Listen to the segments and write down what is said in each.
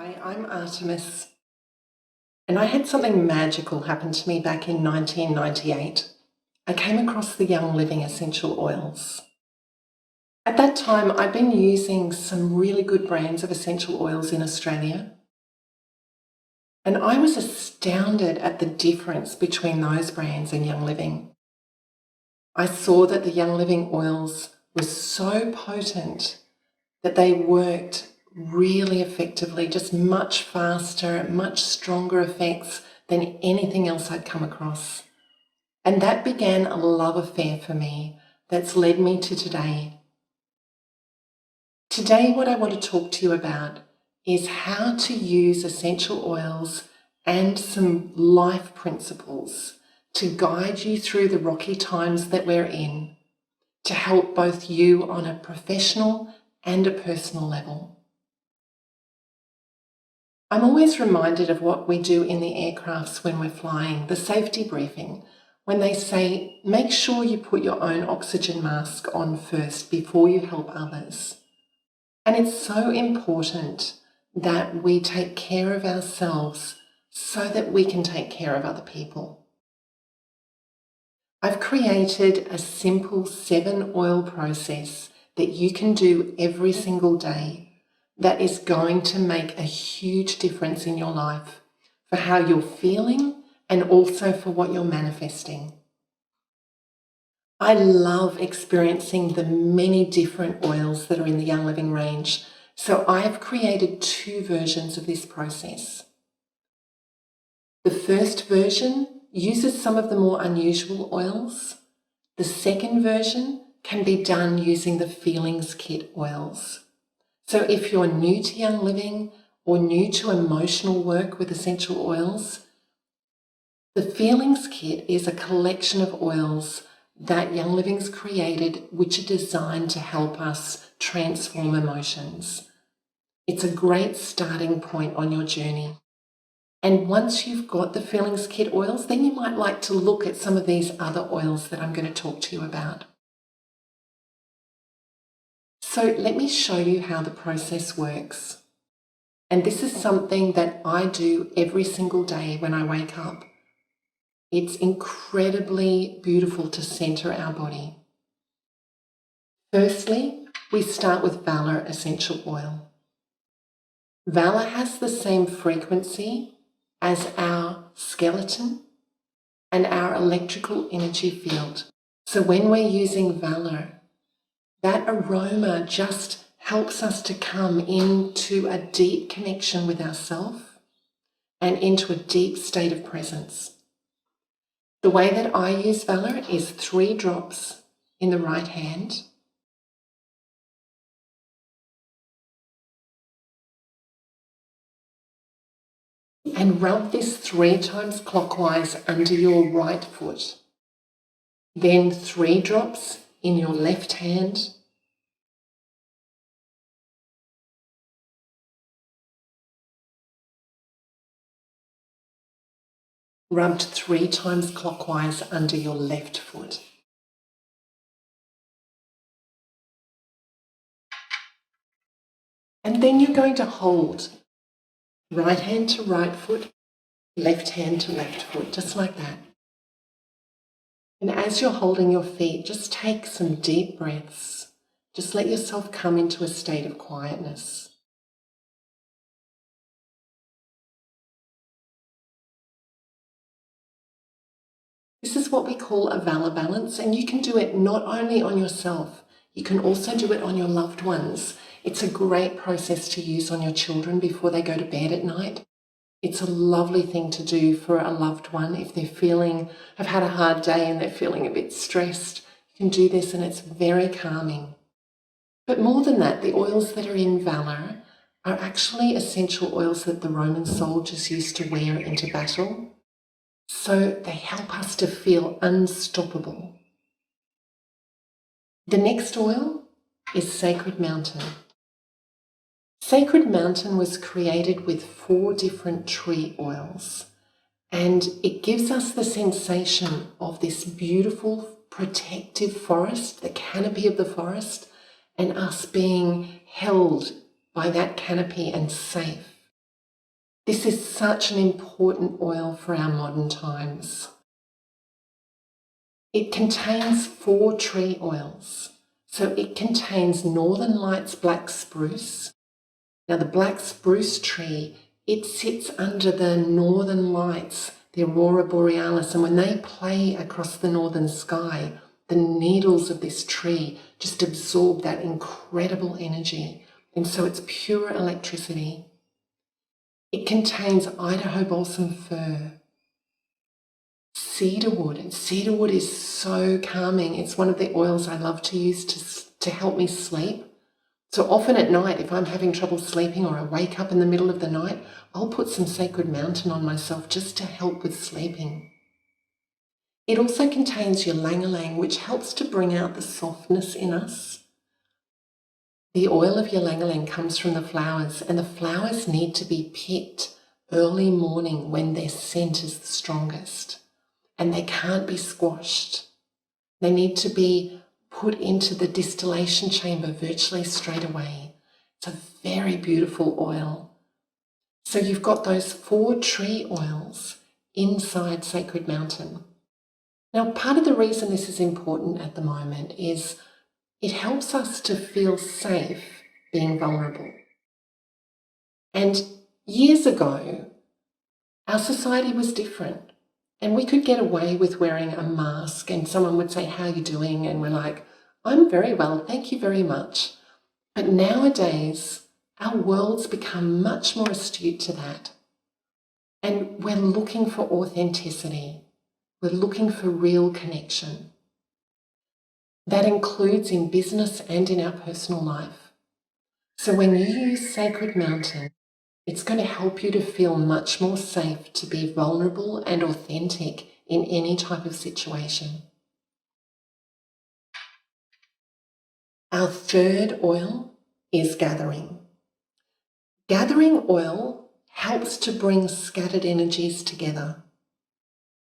Hi, I'm Artemis, and I had something magical happen to me back in 1998. I came across the Young Living essential oils. At that time, I'd been using some really good brands of essential oils in Australia, and I was astounded at the difference between those brands and Young Living. I saw that the Young Living oils were so potent that they worked really effectively, just much faster, much stronger effects than anything else I'd come across. And that began a love affair for me that's led me to today. Today, what I want to talk to you about is how to use essential oils and some life principles to guide you through the rocky times that we're in, to help both you on a professional and a personal level. I'm always reminded of what we do in the aircrafts when we're flying, the safety briefing, when they say, make sure you put your own oxygen mask on first before you help others. And it's so important that we take care of ourselves so that we can take care of other people. I've created a simple 7-oil process that you can do every single day that is going to make a huge difference in your life for how you're feeling and also for what you're manifesting. I love experiencing the many different oils that are in the Young Living range, so I've created 2 versions of this process. The first version uses some of the more unusual oils. The second version can be done using the Feelings Kit oils. So if you're new to Young Living or new to emotional work with essential oils, the Feelings Kit is a collection of oils that Young Living's created, which are designed to help us transform emotions. It's a great starting point on your journey. And once you've got the Feelings Kit oils, then you might like to look at some of these other oils that I'm going to talk to you about. So let me show you how the process works. And this is something that I do every single day when I wake up. It's incredibly beautiful to center our body. Firstly, we start with Valor essential oil. Valor has the same frequency as our skeleton and our electrical energy field. So when we're using Valor, that aroma just helps us to come into a deep connection with ourselves and into a deep state of presence. The way that I use Valor is 3 drops in the right hand, and rub this 3 times clockwise under your right foot. Then 3 drops in your left hand, rubbed 3 times clockwise under your left foot. And then you're going to hold right hand to right foot, left hand to left foot, just like that. And as you're holding your feet, just take some deep breaths. Just let yourself come into a state of quietness. This is what we call a Valor balance, and you can do it not only on yourself, you can also do it on your loved ones. It's a great process to use on your children before they go to bed at night. It's a lovely thing to do for a loved one if they're have had a hard day and they're feeling a bit stressed. You can do this and it's very calming. But more than that, the oils that are in Valor are actually essential oils that the Roman soldiers used to wear into battle. So they help us to feel unstoppable. The next oil is Sacred Mountain. Sacred Mountain was created with 4 different tree oils, and it gives us the sensation of this beautiful protective forest, the canopy of the forest, and us being held by that canopy and safe. This is such an important oil for our modern times. It contains 4 tree oils. So it contains Northern Lights black spruce. Now the black spruce tree, it sits under the northern lights, the aurora borealis, and when they play across the northern sky, the needles of this tree just absorb that incredible energy, and so it's pure electricity. It contains Idaho balsam fir, cedarwood, and cedarwood is so calming. It's one of the oils I love to use to help me sleep. So often at night, if I'm having trouble sleeping or I wake up in the middle of the night, I'll put some Sacred Mountain on myself just to help with sleeping. It also contains ylang-ylang, which helps to bring out the softness in us. The oil of ylang-ylang comes from the flowers, and the flowers need to be picked early morning when their scent is the strongest. And they can't be squashed. They need to be put into the distillation chamber virtually straight away. It's a very beautiful oil. So you've got those 4 tree oils inside Sacred Mountain. Now, part of the reason this is important at the moment is it helps us to feel safe being vulnerable. And years ago, our society was different. And we could get away with wearing a mask and someone would say, "How are you doing?" And we're like, "I'm very well, thank you very much." But nowadays, our world's become much more astute to that. And we're looking for authenticity. We're looking for real connection. That includes in business and in our personal life. So when you use Sacred Mountain, it's going to help you to feel much more safe to be vulnerable and authentic in any type of situation. Our third oil is gathering. Gathering oil helps to bring scattered energies together.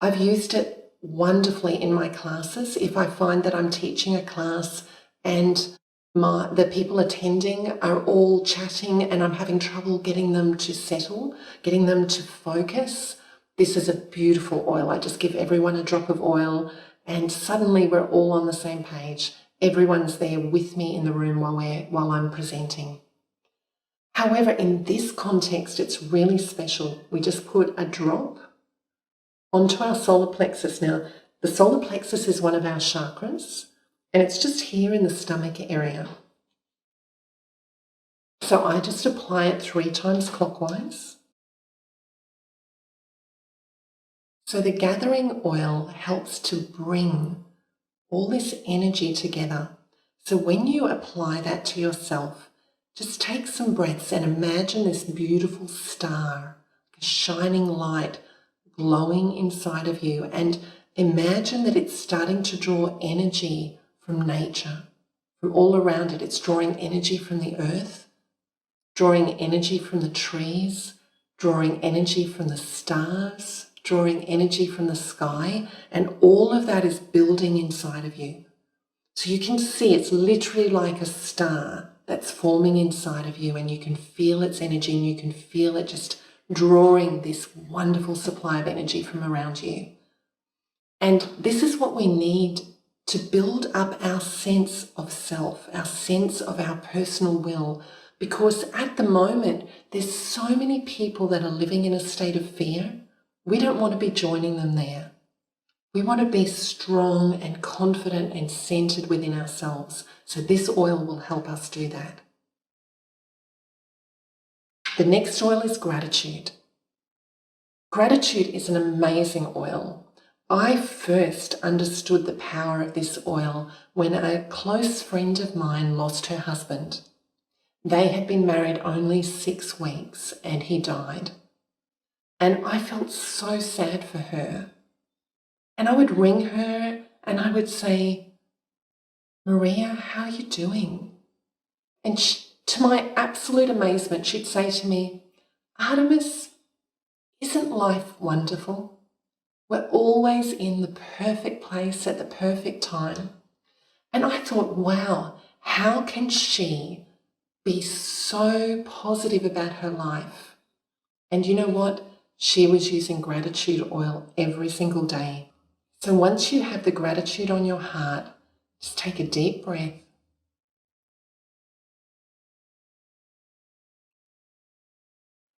I've used it wonderfully in my classes. If I find that I'm teaching a class and the people attending are all chatting and I'm having trouble getting them to settle, getting them to focus, this is a beautiful oil. I just give everyone a drop of oil and suddenly we're all on the same page. Everyone's there with me in the room while I'm presenting. However, in this context, it's really special. We just put a drop onto our solar plexus. Now, the solar plexus is one of our chakras, and it's just here in the stomach area. So I just apply it 3 times clockwise. So the gathering oil helps to bring all this energy together. So when you apply that to yourself, just take some breaths and imagine this beautiful star, a shining light glowing inside of you, and imagine that it's starting to draw energy from nature, from all around it. It's drawing energy from the earth, drawing energy from the trees, drawing energy from the stars, drawing energy from the sky, and all of that is building inside of you. So you can see it's literally like a star that's forming inside of you, and you can feel its energy and you can feel it just drawing this wonderful supply of energy from around you. And this is what we need to build up our sense of self, our sense of our personal will, because at the moment, there's so many people that are living in a state of fear. We don't want to be joining them there. We want to be strong and confident and centered within ourselves. So this oil will help us do that. The next oil is gratitude. Gratitude is an amazing oil. I first understood the power of this oil when a close friend of mine lost her husband. They had been married only 6 weeks and he died. And I felt so sad for her. And I would ring her and I would say, "Maria, how are you doing?" And to my absolute amazement, she'd say to me, "Artemis, isn't life wonderful? We're always in the perfect place at the perfect time." And I thought, wow, how can she be so positive about her life? And you know what? She was using gratitude oil every single day. So once you have the gratitude on your heart, just take a deep breath.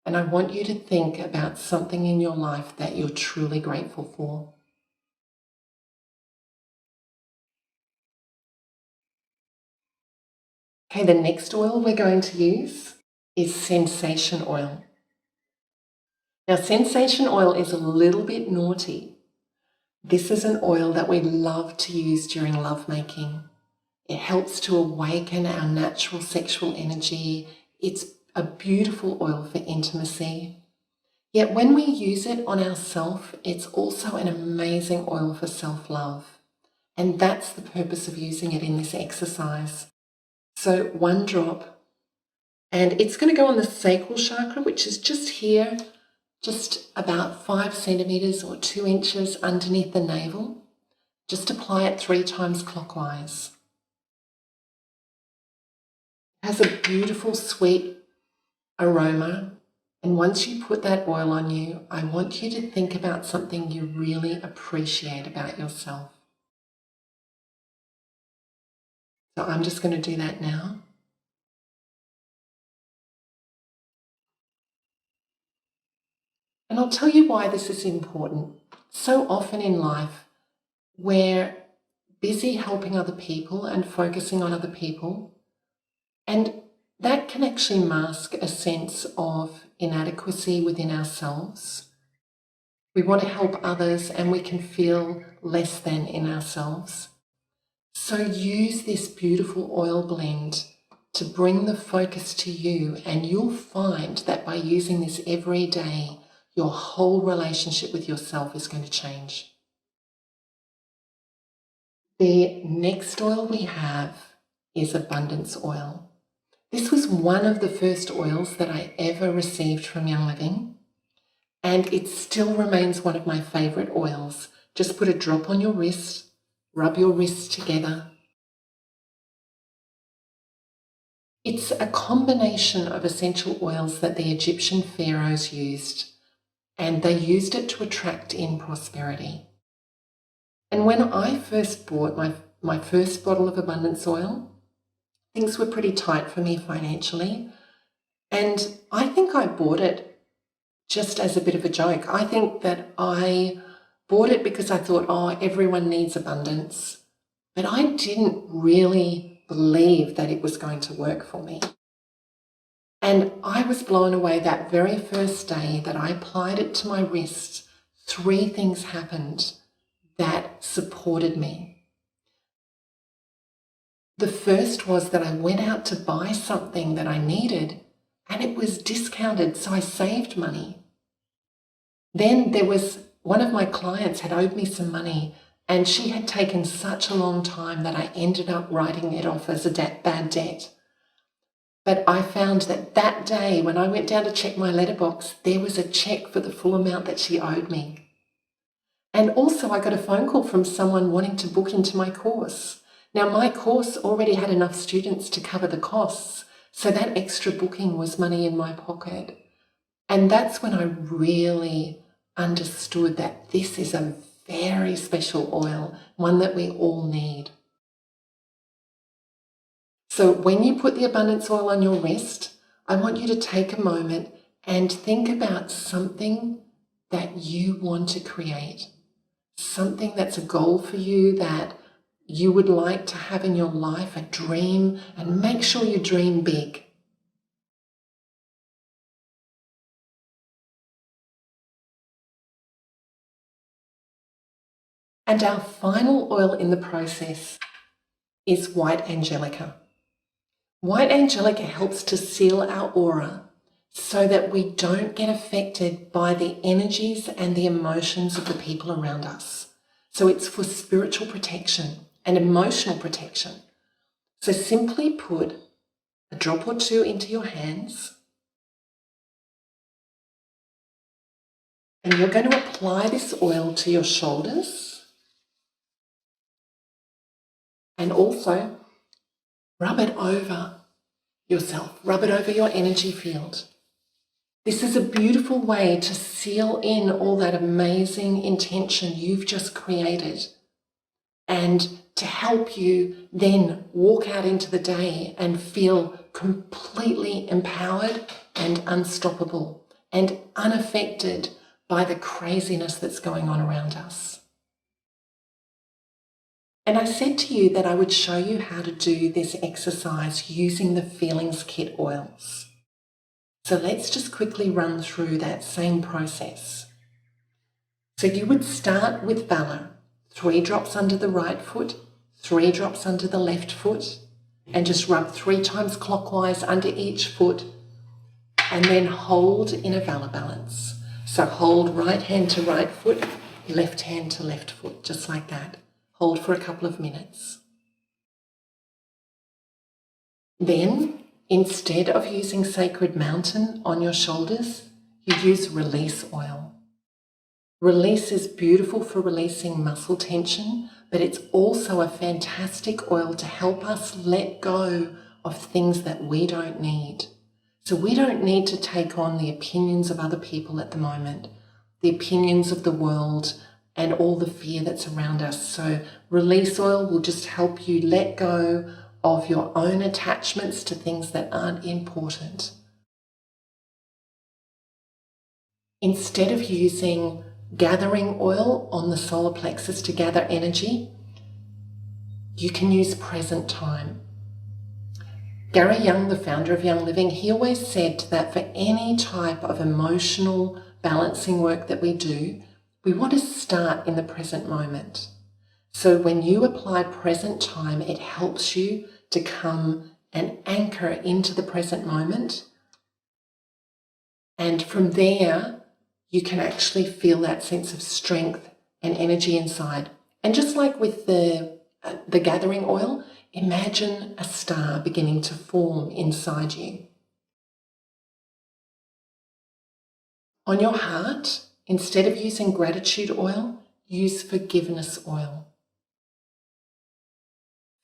And I want you to think about something in your life that you're truly grateful for. Okay, the next oil we're going to use is sensation oil. Now, sensation oil is a little bit naughty. This is an oil that we love to use during lovemaking. It helps to awaken our natural sexual energy. It's a beautiful oil for intimacy. Yet when we use it on ourselves, it's also an amazing oil for self-love. And that's the purpose of using it in this exercise. So 1 drop, and it's going to go on the sacral chakra, which is just here, just about 5 centimeters or 2 inches underneath the navel. Just apply it 3 times clockwise. It has a beautiful sweet aroma. And once you put that oil on you, I want you to think about something you really appreciate about yourself. So I'm just going to do that now. And I'll tell you why this is important. So often in life, we're busy helping other people and focusing on other people, and that can actually mask a sense of inadequacy within ourselves. We want to help others and we can feel less than in ourselves. So use this beautiful oil blend to bring the focus to you, and you'll find that by using this every day, your whole relationship with yourself is going to change. The next oil we have is abundance oil. This was one of the first oils that I ever received from Young Living, and it still remains one of my favorite oils. Just put a drop on your wrist, rub your wrists together. It's a combination of essential oils that the Egyptian pharaohs used, and they used it to attract in prosperity. And when I first bought my first bottle of abundance oil, things were pretty tight for me financially. And I think I bought it just as a bit of a joke. I think that I bought it because I thought, oh, everyone needs abundance. But I didn't really believe that it was going to work for me. And I was blown away that very first day that I applied it to my wrist. 3 things happened that supported me. The first was that I went out to buy something that I needed and it was discounted, so I saved money. Then there was one of my clients had owed me some money, and she had taken such a long time that I ended up writing it off as a bad debt. But I found that that day when I went down to check my letterbox, there was a check for the full amount that she owed me. And also I got a phone call from someone wanting to book into my course. Now my course already had enough students to cover the costs, so that extra booking was money in my pocket. And that's when I really understood that this is a very special oil, one that we all need. So when you put the abundance oil on your wrist, I want you to take a moment and think about something that you want to create, something that's a goal for you that you would like to have in your life, a dream, and make sure you dream big. And our final oil in the process is white Angelica. White Angelica helps to seal our aura so that we don't get affected by the energies and the emotions of the people around us. So it's for spiritual protection and emotional protection. So simply put a drop or 2 into your hands, and you're going to apply this oil to your shoulders and also rub it over yourself, rub it over your energy field. This is a beautiful way to seal in all that amazing intention you've just created and to help you then walk out into the day and feel completely empowered and unstoppable and unaffected by the craziness that's going on around us. And I said to you that I would show you how to do this exercise using the Feelings Kit oils. So let's just quickly run through that same process. So you would start with Valor, 3 drops under the right foot, 3 drops under the left foot, and just rub 3 times clockwise under each foot, and then hold in a Valor balance. So hold right hand to right foot, left hand to left foot, just like that. Hold for a couple of minutes. Then, instead of using Sacred Mountain on your shoulders, you use Release oil. Release is beautiful for releasing muscle tension, but it's also a fantastic oil to help us let go of things that we don't need. So we don't need to take on the opinions of other people at the moment, the opinions of the world, and all the fear that's around us. So Release oil will just help you let go of your own attachments to things that aren't important. Instead of using gathering oil on the solar plexus to gather energy, you can use present time. Gary Young, the founder of Young Living, he always said that for any type of emotional balancing work that we do, we want to start in the present moment. So when you apply present time, it helps you to come and anchor into the present moment. And from there, you can actually feel that sense of strength and energy inside. And just like with the gathering oil, imagine a star beginning to form inside you. On your heart, instead of using gratitude oil, use forgiveness oil.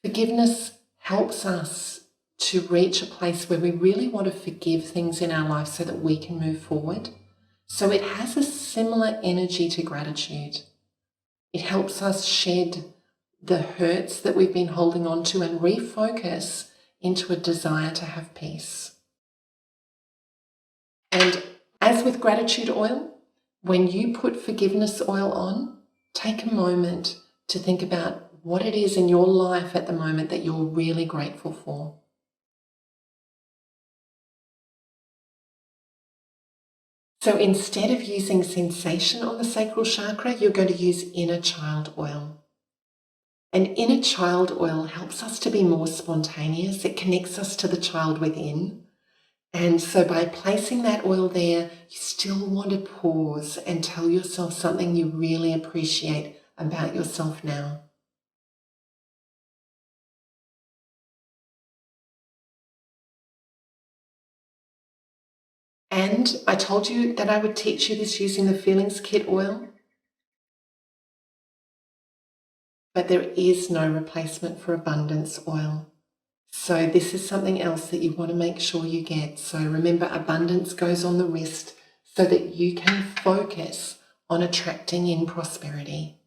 Forgiveness helps us to reach a place where we really want to forgive things in our life so that we can move forward. So it has a similar energy to gratitude. It helps us shed the hurts that we've been holding on to and refocus into a desire to have peace. And as with gratitude oil, when you put forgiveness oil on, take a moment to think about what it is in your life at the moment that you're really grateful for. So instead of using sensation on the sacral chakra, you're going to use inner child oil. And inner child oil helps us to be more spontaneous. It connects us to the child within. And so by placing that oil there, you still want to pause and tell yourself something you really appreciate about yourself now. And I told you that I would teach you this using the Feelings Kit oil. But there is no replacement for abundance oil. So this is something else that you want to make sure you get. So remember, abundance goes on the wrist so that you can focus on attracting in prosperity.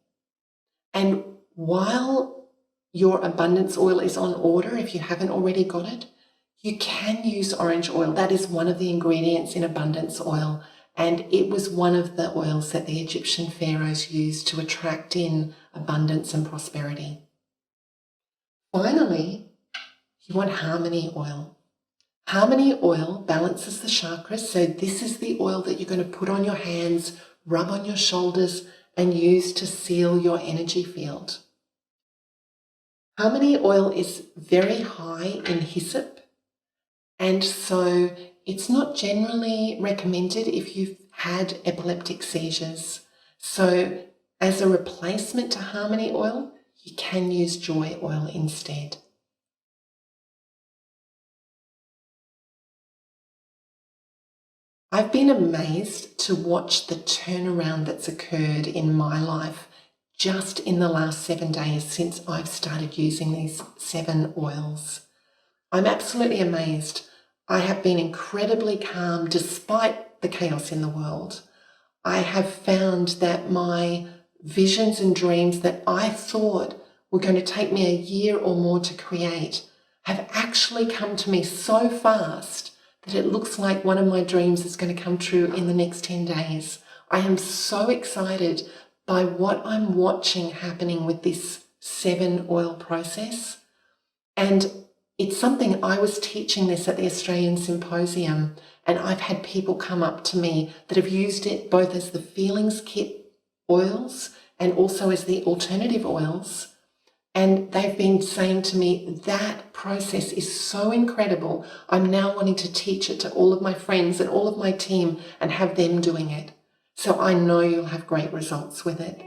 And while your abundance oil is on order, if you haven't already got it, you can use orange oil. That is one of the ingredients in abundance oil. And it was one of the oils that the Egyptian pharaohs used to attract in abundance and prosperity. Finally, you want harmony oil. Harmony oil balances the chakras. So this is the oil that you're going to put on your hands, rub on your shoulders, and use to seal your energy field. Harmony oil is very high in hyssop, and so it's not generally recommended if you've had epileptic seizures. So as a replacement to harmony oil, you can use joy oil instead. I've been amazed to watch the turnaround that's occurred in my life just in the last 7 days since I've started using these 7 oils. I'm absolutely amazed. I have been incredibly calm despite the chaos in the world. I have found that my visions and dreams that I thought were going to take me a year or more to create have actually come to me so fast that it looks like one of my dreams is going to come true in the next 10 days. I am so excited by what I'm watching happening with this 7 oil process. And it's something I was teaching this at the Australian Symposium, and I've had people come up to me that have used it both as the feelings kit oils and also as the alternative oils. And they've been saying to me, that process is so incredible. I'm now wanting to teach it to all of my friends and all of my team and have them doing it. So I know you'll have great results with it.